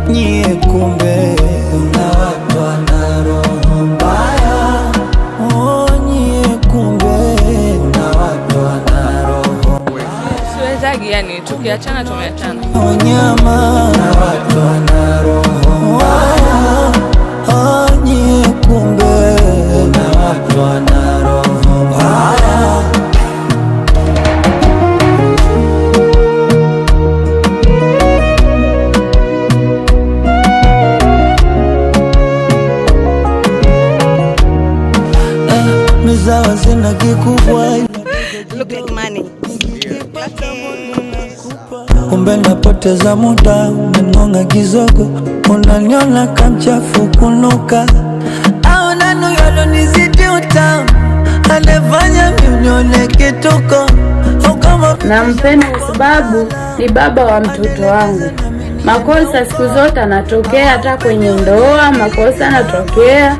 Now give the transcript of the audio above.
nyie kumbe kuna watu wana roho mbaya. Oh, nyie kumbe kuna watu wana roho mbaya. Siwezagi, yani tukiachana tumeachana. Wanyama kuna watu wana roho mbaya. Oh, nyie kumbe kuna watu wana roho mbaya. Mizawa zina kikubwa look like money. Kumbe napoteza muda, umengonga kizogo, unaniona kamchafu kunuka. Au nanu yalo nizidi utamu, anefanya miunione kituko. Nampenda kwa sababu ni baba wa mtoto wangu. Makosa siku zote anatokea, hata kwenye ndoa makosa yanatokea.